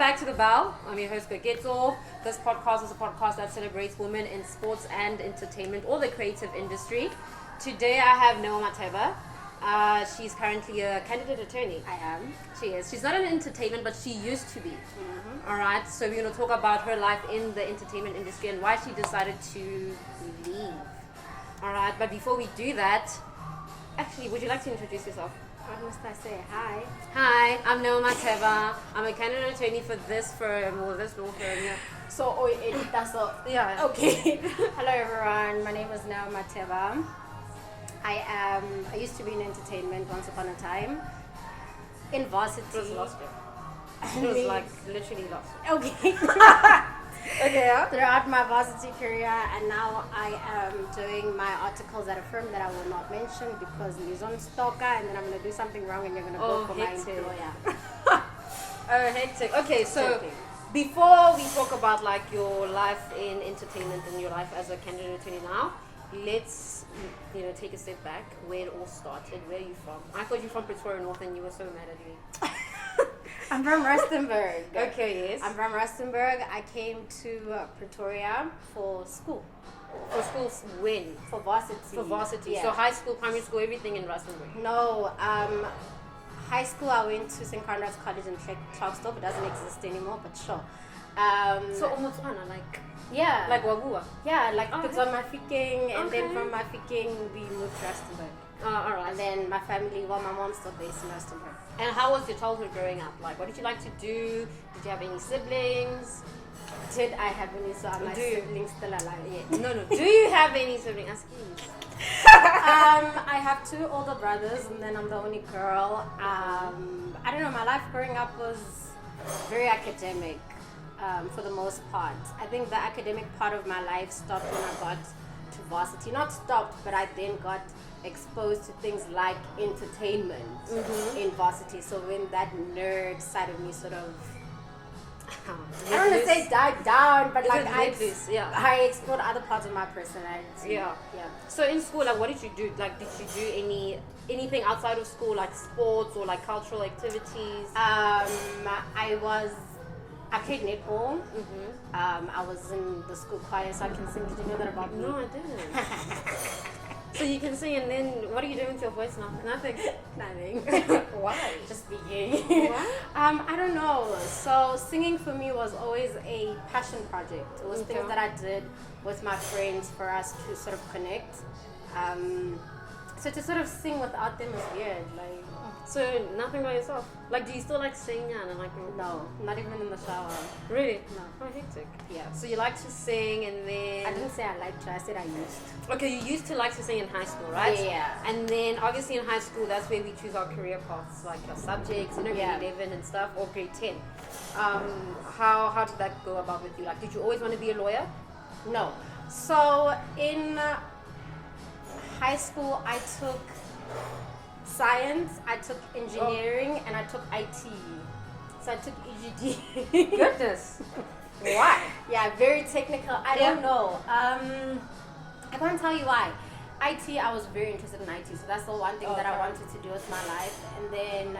back to the Belle. I'm your host, Getzo. This podcast is a podcast that celebrates women in sports and entertainment, or the creative industry. Today I have Neo Matheba. She's currently a candidate attorney. I am. She is. She's not in entertainment, but she used to be. Mm-hmm. All right. So we're going to talk about her life in the entertainment industry and why she decided to leave. All right. But before we do that, actually, would you like to introduce yourself? What must I say? Hi. Hi, I'm Neo Matheba. I'm a candidate attorney for this firm or this law firm. Yeah. So, that's all. Yeah. Okay. Hello, everyone. My name is Neo Matheba. I used to be in entertainment once upon a time. In varsity. It was last year. It was like literally last year. Okay. Okay, yeah. Throughout my varsity career, and now I am doing my articles at a firm that I will not mention because he's on stalker, and then I'm going to do something wrong and you're going to go for my employer. Oh, hectic. Okay, so before we talk about like your life in entertainment and your life as a candidate attorney now, let's take a step back. Where it all started. Where are you from? I thought you were from Pretoria North and you were so mad at me. I'm from Rustenburg. Okay, yes. I'm from Rustenburg. I came to Pretoria for school. For school when? For varsity. For varsity. Yeah. So high school, primary school, everything in Rustenburg. No, high school I went to St. Conrad's College in Clarksdorp. It doesn't exist anymore, but sure. So almost like yeah, like Wagua. Yeah, like okay. it's on Mafikeng, and then from Mafikeng we moved to Rustenburg. All right. And then my family, my mom's still based in Rustenburg. And how was your childhood growing up? Like, what did you like to do? Did you have any siblings? Did I have any? So are my siblings still alive? Yeah. No. Do you have any siblings? Ask me. I have two older brothers, and then I'm the only girl. I don't know. My life growing up was very academic. For the most part, I think the academic part of my life stopped when I got to varsity. Not stopped, but I then got exposed to things like entertainment in varsity. So when that nerd side of me sort of, I don't want to say died down, but like I explored other parts of my personality. Yeah. So in school, like, what did you do? Like, did you do anything outside of school, like sports or like cultural activities? I played netball. I was in the school choir, so I can sing. Did you know that about me? No, I didn't. So you can sing, and then what are you doing with your voice now? Nothing. Why? Just speaking. What? I don't know. So singing for me was always a passion project. It was things that I did with my friends for us to sort of connect. So to sort of sing without them is weird. Like. So nothing by yourself? Like, do you still like sing and like? No, not even in the shower. Really? No. Oh, hectic. Yeah. So you like to sing, and then I didn't say I liked to. I said I used. Okay, you used to like to sing in high school, right? Yeah. And then obviously in high school, that's where we choose our career paths, like our subjects, grade 11 and stuff, or grade 10. How did that go about with you? Like, did you always want to be a lawyer? No. So in high school, I took science, I took engineering, and I took IT. So I took EGD. Goodness. Why? Yeah, very technical. I don't know. I can't tell you why. IT, I was very interested in IT, so that's the one thing that I wanted to do with my life. And then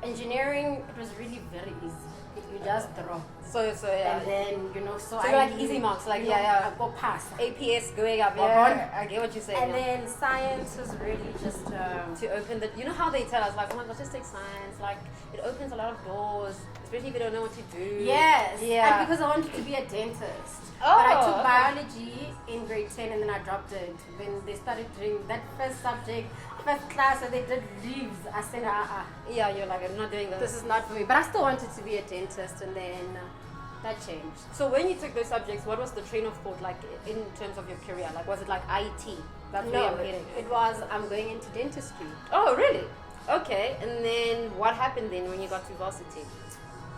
engineering, it was really very easy. You just draw. So yeah. And then, so I like easy marks, like I go past. APS going up. Yeah. I get what you're saying. And then science was really just to open the. You know how they tell us, like, oh my gosh, just take science. Like, it opens a lot of doors, especially if you don't know what to do. Yes. Yeah. And because I wanted to be a dentist. Oh, but I took biology in grade 10 and then I dropped it. When they started doing that first subject, first class, and they did leaves, I said, Yeah, you're like, I'm not doing this. This is not for me. But I still wanted to be a dentist, and then that changed. So when you took those subjects, what was the train of thought like in terms of your career? Like, was it like IT? That's no, where I'm heading. it was, I'm going into dentistry. Oh, really? Okay. And then what happened then when you got to varsity?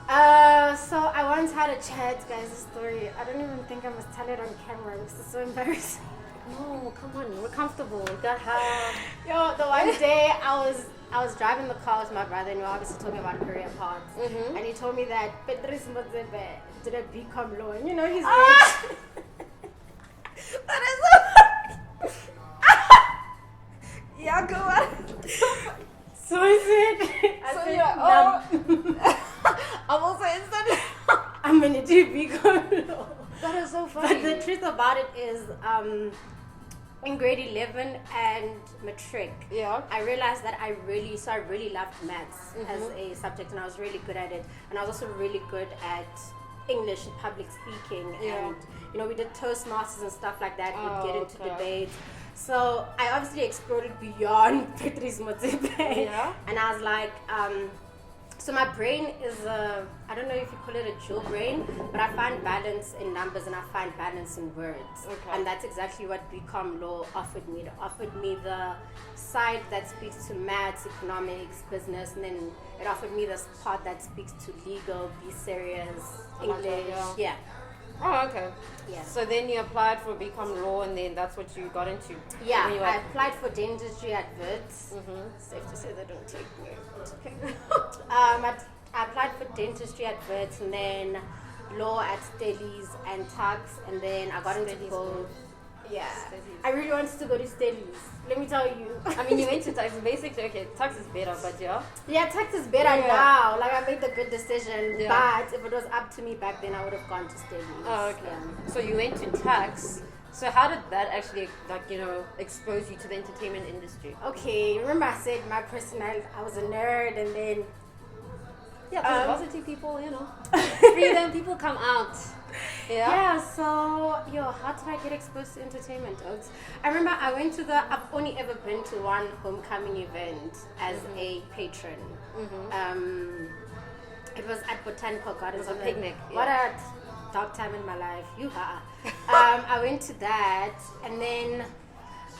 So I once had a chat, guys, a story. I don't even think I must tell it on camera because it's so embarrassing. No, come on, we're comfortable. We got her. Yo, the one day I was driving the car with my brother, and we were obviously talking about career paths. And he told me that Patrice Motsebe did a BCom law, and he's rich. That is so. Yeah, go on. So is it? So yeah. Oh. I many to become law. That is so funny. But the truth about it is, in grade 11 and matric, I realized that I really loved maths as a subject, and I was really good at it. And I was also really good at English and public speaking. And, we did Toastmasters and stuff like that. We'd get into debates. So I obviously exploded beyond Patrice Motsepe. And I was like, so my brain is I don't know if you call it a dual brain, but I find balance in numbers and I find balance in words. And that's exactly what Become Law offered me. It offered me the side that speaks to maths, economics, business, and then it offered me this part that speaks to legal, be serious, English. Oh, okay. Yeah. So then you applied for Become Law, and then that's what you got into. Yeah, I applied for dentistry at Wits. Safe to say they don't take me. Okay. I applied for dentistry at Wits, and then law at Stellies and Tux, and then I got into both. Yeah, I really wanted to go to Stellies. Let me tell you. I mean, you went to Tux. Basically, okay, Tux is better, but Yeah, Tux is better now. Like, I made the good decision. But if it was up to me back then, I would have gone to Stellies. Oh, okay. So you went to Tux. So how did that actually, expose you to the entertainment industry? Okay, remember I said my personality, I was a nerd, and then... Yeah, varsity people, freedom, people come out. Yeah, so, how did I get exposed to entertainment, Oaks? I remember I went to I've only ever been to one homecoming event as a patron. It was at Botanical Gardens. It was a picnic. What a dark time in my life. I went to that, and then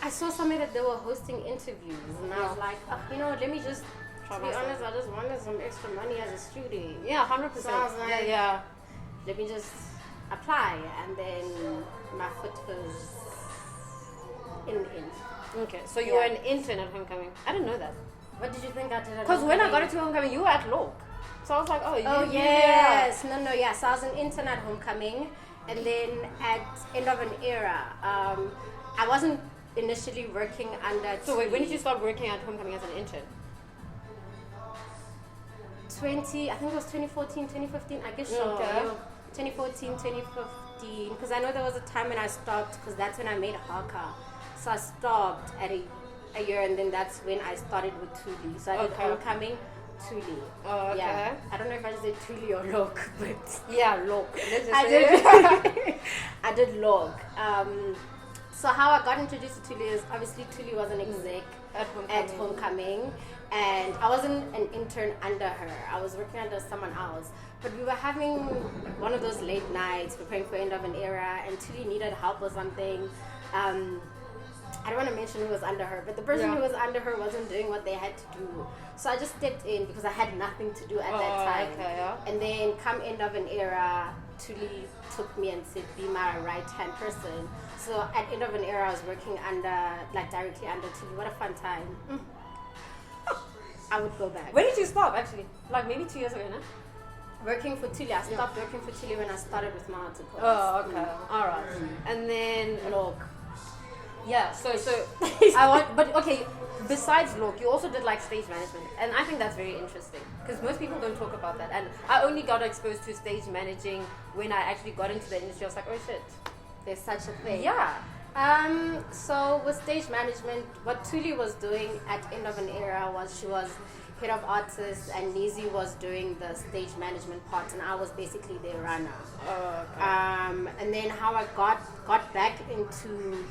I saw somewhere that they were hosting interviews, and I was like, let me just... To be honest, I just wanted some extra money as a student. Yeah, 100%. So I was like, let me just apply, and then my foot was in. Okay, so you were an intern at homecoming. I didn't know that. What did you think I did at Because when I got into homecoming, you were at Lawk. So I was like, yes. No, yeah. So I was an intern at homecoming, and then at end of an era, I wasn't initially working under... So wait, when did you start working at homecoming as an intern? I think it was 2014, 2015, I guess so. Okay. 2014, 2015, because I know there was a time when I stopped, because that's when I made Haka. So I stopped at a year, and then that's when I started with Thuli. So I did homecoming, Thuli. Oh, okay. Yeah. I don't know if I just did Thuli or Lawk, but... Yeah, Lawk. I did Lawk. So how I got introduced to Thuli is, obviously Thuli was an exec at homecoming. And I wasn't an intern under her. I was working under someone else. But we were having one of those late nights preparing for end of an era, and Thuli needed help or something. I don't want to mention who was under her, but the person who was under her wasn't doing what they had to do. So I just stepped in because I had nothing to do at that time. Okay, And then come end of an era, Thuli took me and said, be my right-hand person. So at end of an era, I was working directly under Thuli. What a fun time. I would go back. When did you stop, actually? Like maybe 2 years ago, no? Working for Thuli. I stopped working for Thuli when I started with my articles. Oh, okay. All right. And then Lawk. Yeah, so but okay, besides Lawk, you also did stage management, and I think that's very interesting because most people don't talk about that. And I only got exposed to stage managing when I actually got into the industry. I was like, oh shit, there's such a thing. Yeah. So with stage management, what Thuli was doing at end of an era was she was head of artists, and Nizi was doing the stage management part, and I was basically their runner. And then how I got back into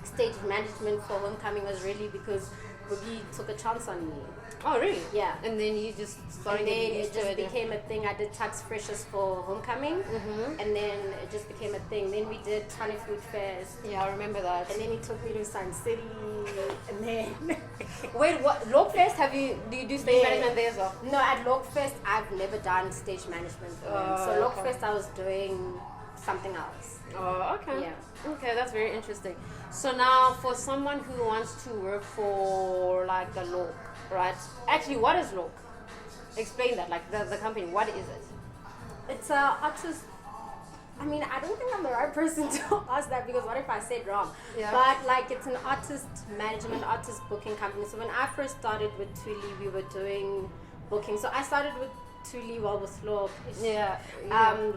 stage management for homecoming was really because Boogie took a chance on me. Oh really? Yeah. And then you just started and then getting used it just to it. became a thing. I did Tux Freshers for homecoming, and then it just became a thing. Then we did Tony Food Fest. Yeah, I remember that. And then he took me to Sun City, and then wait, what? Lawk Fest? Do you do stage management there as well? No, at Lawk Fest I've never done stage management. So Lawk Fest I was doing something else. Oh, okay. Yeah. Okay, that's very interesting. So now, for someone who wants to work for the Lawk, right? Actually, what is Lawk? Explain that, the company. What is it? It's a artist. I mean, I don't think I'm the right person to ask that because what if I said wrong? Yeah. But it's an artist management, artist booking company. So when I first started with Thuli, we were doing booking. So I started with Tuli while with Lawk. Yeah.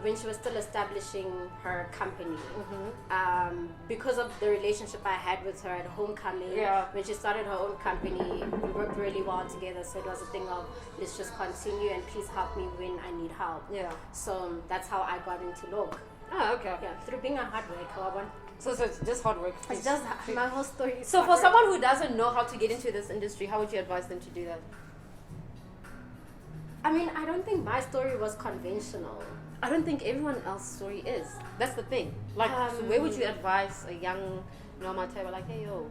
When she was still establishing her company. Mm-hmm. Because of the relationship I had with her at Homecoming, when she started her own company, we worked really well together. So it was a thing of, let's just continue and please help me when I need help. Yeah. So that's how I got into Lawk. Oh, okay. Yeah, through being a hard worker. So it's just hard work. It's just my whole story. So for someone who doesn't know how to get into this industry, how would you advise them to do that? I mean, I don't think my story was conventional. I don't think everyone else's story is. That's the thing. Like, so where would you advise a young Neo Matheba, like, hey, yo?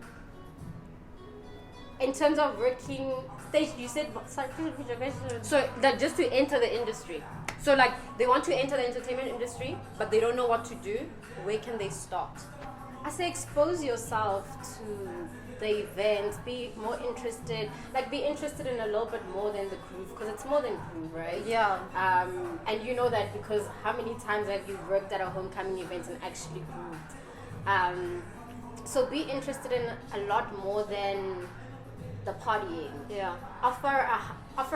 In terms of working stage, you said, sorry, please repeat your question. So that just to enter the industry. So like, they want to enter the entertainment industry, but they don't know what to do. Where can they start? I say expose yourself to the event, be more interested, like be interested in a little bit more than the groove, because it's more than groove, right? Yeah. And you know that because how many times have you worked at a homecoming event and actually grooved? So be interested in a lot more than the partying. Yeah. Offer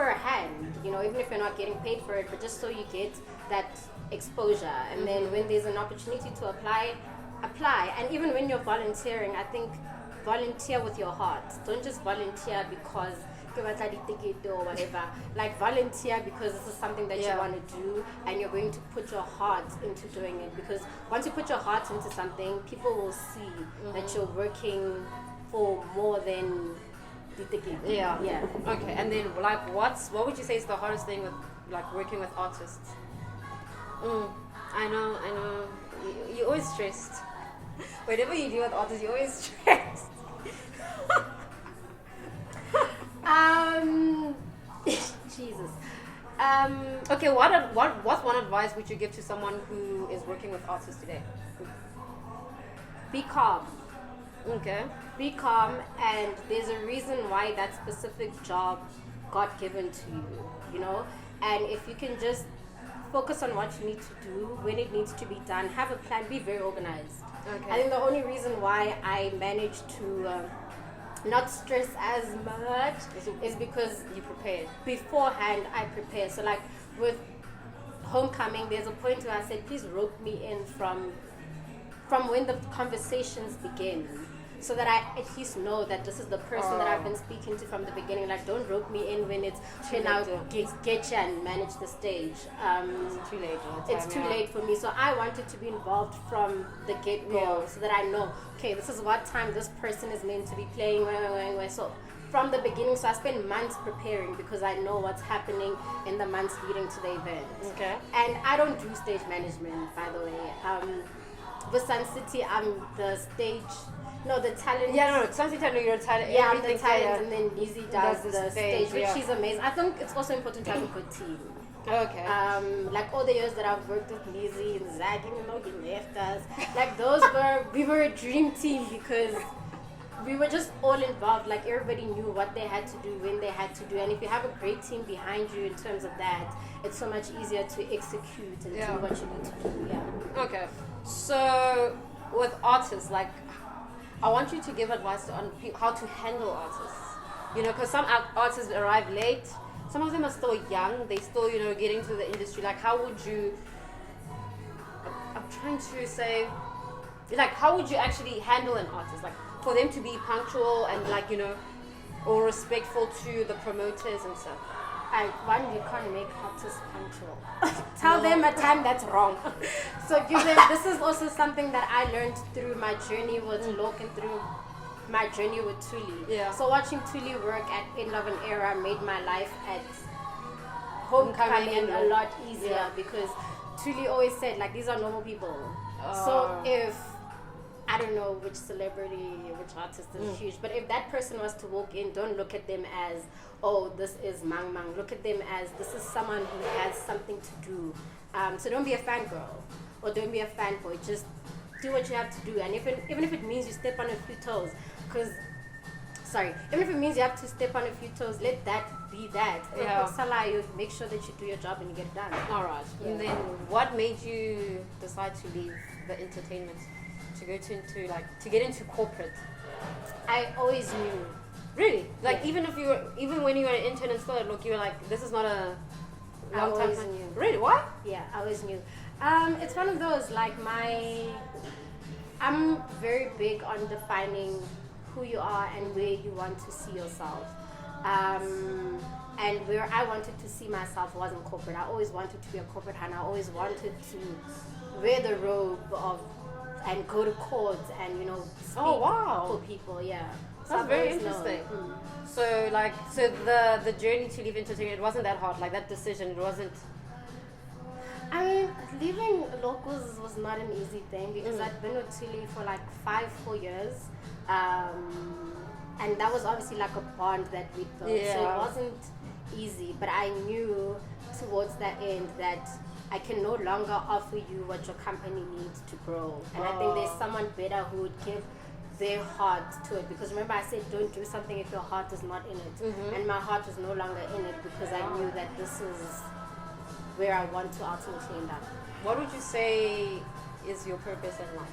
a hand, you know, even if you're not getting paid for it, but just so you get that exposure. And then when there's an opportunity to apply. And even when you're volunteering, I think volunteer with your heart. Don't just volunteer because or whatever. Like volunteer because this is something that you want to do and you're going to put your heart into doing it, because once you put your heart into something, people will see that you're working for more than the ticket. Yeah. Okay, and then like what would you say is the hardest thing with like working with artists? I know. You're always stressed. Whatever you do with artists, you're always stressed. Jesus. Okay, what's one advice would you give to someone who is working with artists today? Be calm. Okay. Be calm, and there's a reason why that specific job got given to you, you know? And if you can just focus on what you need to do, when it needs to be done, have a plan, be very organized. Okay. I think the only reason why I managed to not stress as much is because you prepared. Beforehand, I prepared. So like with Homecoming, there's a point where I said, please rope me in from when the conversations begin, so that I at least know that this is the person that I've been speaking to from the beginning. Like, don't rope me in when it's now get you and manage the stage. It's too late. It's too late for me. So I wanted to be involved from the get-go, so that I know, okay, this is what time this person is meant to be playing. So from the beginning, so I spent months preparing because I know what's happening in the months leading to the event. Okay. And I don't do stage management, by the way. With Sun City, I'm the talent. Yeah, no, Sun City, you're a talent. Yeah, I'm the talent, and then Lizzie does the stage, which yeah. she's amazing. I think it's also important to have a good team. Okay. Like all the years that I've worked with Lizzie and Zach, even though he left us, like we were a dream team because we were just all involved. Like everybody knew what they had to do, when they had to do, and if you have a great team behind you in terms of that, it's so much easier to execute and do what you need to do. Yeah. Okay. So with artists, like, I want you to give advice on how to handle artists. You know, because some artists arrive late. Some of them are still young. They still, get into the industry. Like, how would you? I'm trying to say, like, how would you actually handle an artist? Like, for them to be punctual and or respectful to the promoters and stuff. You can't make artists punctual. Tell them a time that's wrong. So give them. This is also something that I learned through my journey with Lawk and through my journey with Tuli. Yeah. So watching Tuli work at End of an Era made my life at Homecoming a lot easier because Tuli always said, like, these are normal people. So if I don't know which celebrity, which artist is huge, but if that person was to walk in, don't look at them as, oh, this is Mang Mang. Look at them as, this is someone who has something to do. So don't be a fangirl or don't be a fanboy. Just do what you have to do. And even if it means you step on a few toes, even if it means you have to step on a few toes, let that be that. You make sure that you do your job and you get it done. All right. Yeah. And then what made you decide to leave the entertainment? To go to get into corporate? I always knew. Really? Like even when you were an intern and still at Look, you were like, this is not Long time. always knew. Really? Why? Yeah, I always knew. It's one of those, like, I'm very big on defining who you are and where you want to see yourself. And where I wanted to see myself wasn't corporate. I always wanted to be a corporate hand. I always wanted to wear the robe and go to court and, speak for people. Yeah. So That's I've very always known. interesting. Mm. So the journey to leave entertainment, it wasn't that hard. Like that decision, it wasn't. I mean, leaving Lawk was not an easy thing because I'd been with Tuli for like 4 years. And that was obviously like a bond that we built. Yeah. So it wasn't easy, but I knew towards the end that I can no longer offer you what your company needs to grow. And I think there's someone better who would give their heart to it. Because remember I said don't do something if your heart is not in it. And my heart was no longer in it because I knew that this is where I want to ultimately end up. What would you say is your purpose in life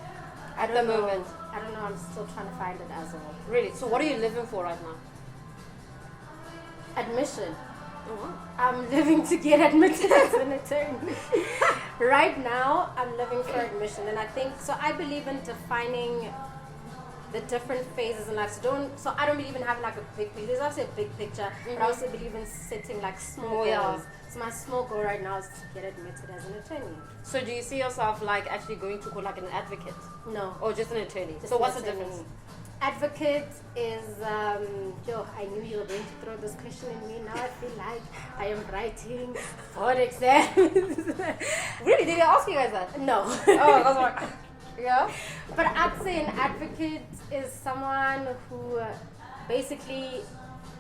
I at don't the know. moment? I don't know. I'm still trying to find it as well. Really? So what are you living for right now? Admission. Oh, wow. I'm living to get admitted as an attorney. Right now, I'm living for admission, and I think so. I believe in defining the different phases in life. So I don't believe in having like a big picture. There's also a big picture, but I also believe in setting like small goals. So my small goal right now is to get admitted as an attorney. So do you see yourself like actually going to court like an advocate? No. Or just an attorney? Just So an what's the attorney. difference? Advocate is, I knew you were going to throw this question in me. Now I feel like I am writing for exams. Really? Did they ask you guys that? No. Oh, that's what. Yeah? But I'd say an advocate is someone who basically,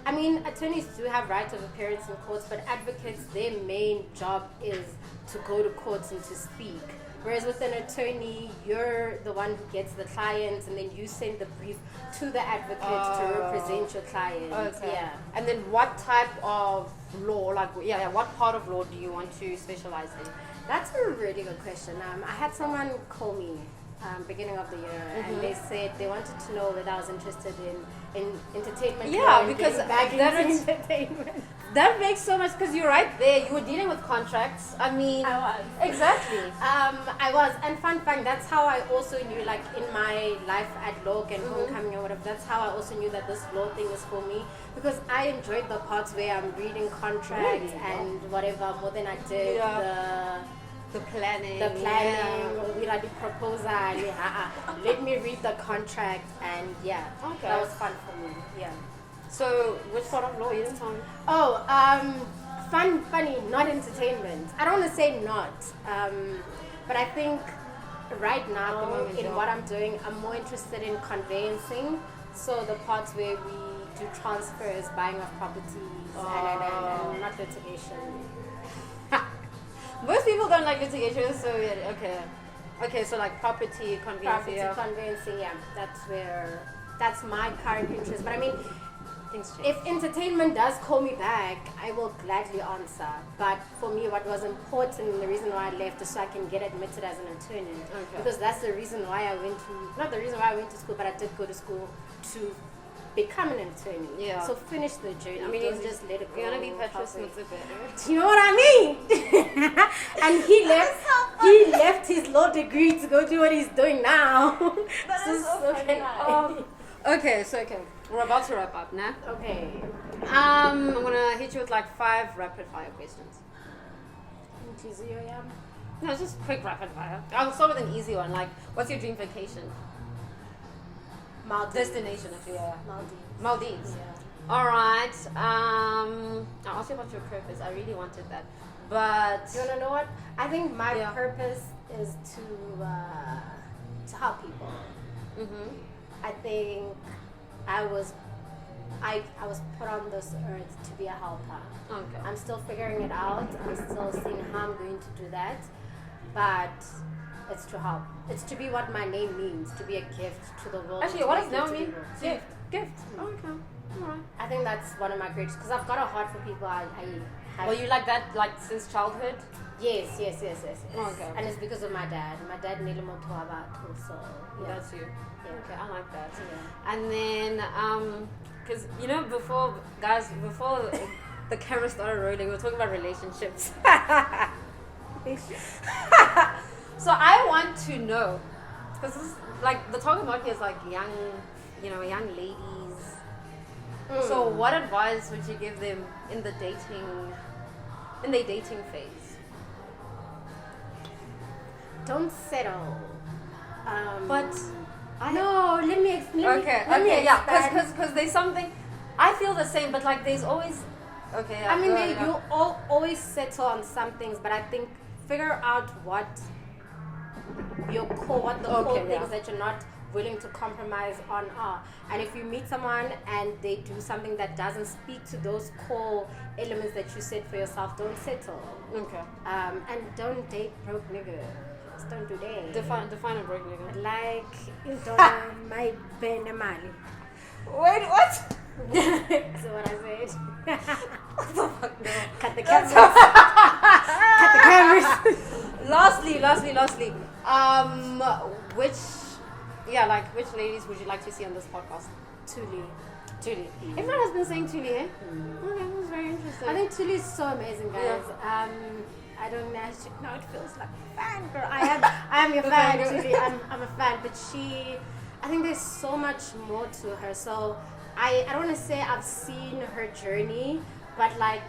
I mean, attorneys do have right of appearance in courts, but advocates, their main job is to go to courts and to speak. Whereas with an attorney, you're the one who gets the client and then you send the brief to the advocate to represent your client. Okay. Yeah. And then what type of law, what part of law do you want to specialize in? That's a really good question. I had someone call me beginning of the year and they said they wanted to know whether I was interested in entertainment. Yeah, and because getting back that into is- entertainment. That makes so much, because you're right there. You were dealing with contracts. I mean, I was. Exactly. I was, and fun fact, that's how I also knew, like in my life at Lawk and homecoming or whatever, that's how I also knew that this law thing was for me, because I enjoyed the parts where I'm reading contracts and whatever more than I did the planning. we like the proposal, let me read the contract, and Okay. that was fun for me. Yeah. So, which part of law? You didn't tell me. Oh, funny, not entertainment. I don't want to say not, but I think right now in what I'm doing, I'm more interested in conveyancing. So the parts where we do transfers, buying of properties, and not litigation. Most people don't like litigation, so okay. So like property conveyancing. Conveyancing, that's my current interest. But I mean, Things change. if entertainment does call me back, I will gladly answer. But for me, what was important and the reason why I left is so I can get admitted as an attorney. Okay. Because that's the reason why I went to, not the reason why I went to school, but I did go to school to become an attorney. Yeah. So finish the journey. I mean, don't just let it go. You're gonna be Patrick halfway. Smith. Do you know what I mean? And he left his law degree to go do what he's doing now. That is so funny. Okay, we're about to wrap up now. Okay. I'm gonna hit you with like 5 rapid fire questions. No, it's just quick rapid fire. I'll start with an easy one. Like, what's your dream vacation? Maldives. Destination, actually, yeah. Maldives. Maldives. Yeah. All right. I'll ask you about your purpose. I really wanted that, but You wanna know what? I think my Yeah. purpose is to help people. Mhm. I think I was put on this earth to be a helper. Okay. I'm still figuring it out. I'm still seeing how I'm going to do that. But it's to help. It's to be what my name means, to be a gift to the world. Actually, to what make does it Neo to mean? people. Gift. Okay. All right. I think that's one of my greatest, because I've got a heart for people. I have. Well, you like that like since childhood? Yes. Okay. And it's because of my dad. My dad nearly moved to Abatu, so yeah. That's you. Yeah. Okay, I like that. Yeah. And then, because before the camera started rolling. We were talking about relationships. So I want to know, because like the target market is like young, young ladies. So what advice would you give them in their dating phase? Don't settle. But let me explain. Because there's something. I feel the same, but like there's always. Okay. I mean, you always settle on some things, but I think figure out what the core things that you're not willing to compromise on are. And if you meet someone and they do something that doesn't speak to those core elements that you set for yourself, don't settle. Okay. And don't date broke niggas. Just don't do that. Define a broke nigga. Like, you don't my benamali. Wait, what? That's what I said. What the fuck? No. Cut the cameras. Cut the cameras. Lastly. Which ladies would you like to see on this podcast? Tuli. Everyone has been saying Tuli, eh? Okay, that was very interesting. I think Tuli is so amazing, guys. Yeah. I don't know. Now it feels like a fan girl. I am your fan, Tuli. I'm a fan, but I think there's so much more to her. So I don't want to say I've seen her journey, but like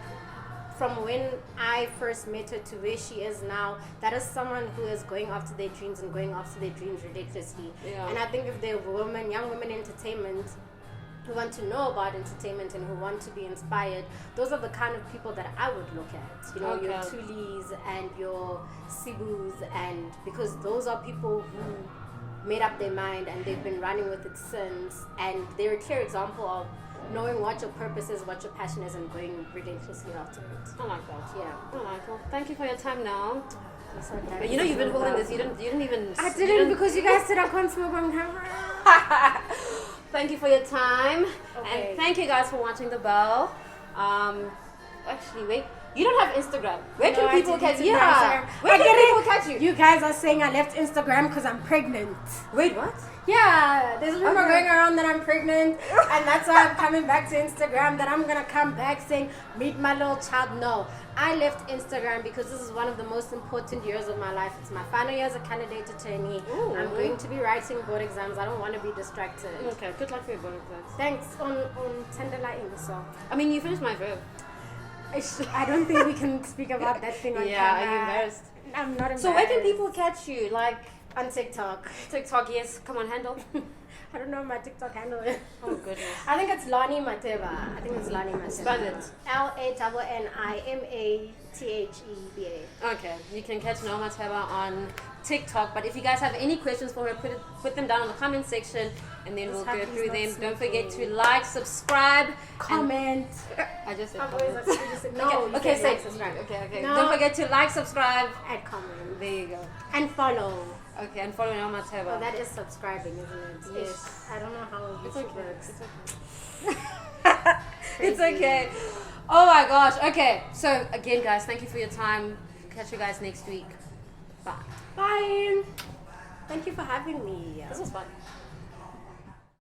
from when I first met her to where she is now, that is someone who is going after their dreams and going after their dreams ridiculously. Yeah. And I think if there are young women in entertainment who want to know about entertainment and who want to be inspired, those are the kind of people that I would look at. Your Tulis and your Sibus, and because those are people who made up their mind and they've been running with it since, and they're a clear example of knowing what your purpose is, what your passion is, and going ridiculously after it. I like that. Yeah. I like it. Thank you for your time now. So but you've been holding this. You didn't even. I didn't because you guys said I can't smoke on camera. Thank you for your time. Okay. And thank you guys for watching the Belle. Actually, wait. You don't have Instagram. Where can people catch you? Yeah. Where can people catch you? You guys are saying I left Instagram because I'm pregnant. Wait, what? Yeah, there's rumor going around that I'm pregnant, and that's why I'm coming back to Instagram, that I'm gonna come back saying, meet my little child. No, I left Instagram because this is one of the most important years of my life. It's my final year as a candidate attorney. Ooh. I'm going to be writing board exams. I don't want to be distracted. Okay, good luck for your board exams. Thanks on Tenderlighting. So I mean, you finished my verb. I don't think we can speak about that thing on camera. Yeah, are you embarrassed? I'm not embarrassed. So where can people catch you? Like on TikTok. TikTok, yes. Come on, handle. I don't know what my TikTok handle is. Oh, goodness. I think it's Lani Matheba. I think it's Lani Matheba. Spell it. LANIMATHEBA. Okay. You can catch Neo Matheba on TikTok. But if you guys have any questions for her, put them down in the comment section, and then we'll go through them. Don't forget to like, subscribe, comment. I just said comment. No. Okay, say subscribe. Okay. No. Don't forget to like, subscribe, and comment. There you go. And follow. Okay, and follow Neo Matheba. Well, that is subscribing, isn't it? Yes. I don't know how YouTube works. It's okay. Oh my gosh. Okay. So again, guys, thank you for your time. Catch you guys next week. Bye. Bye. Thank you for having me. This was fun.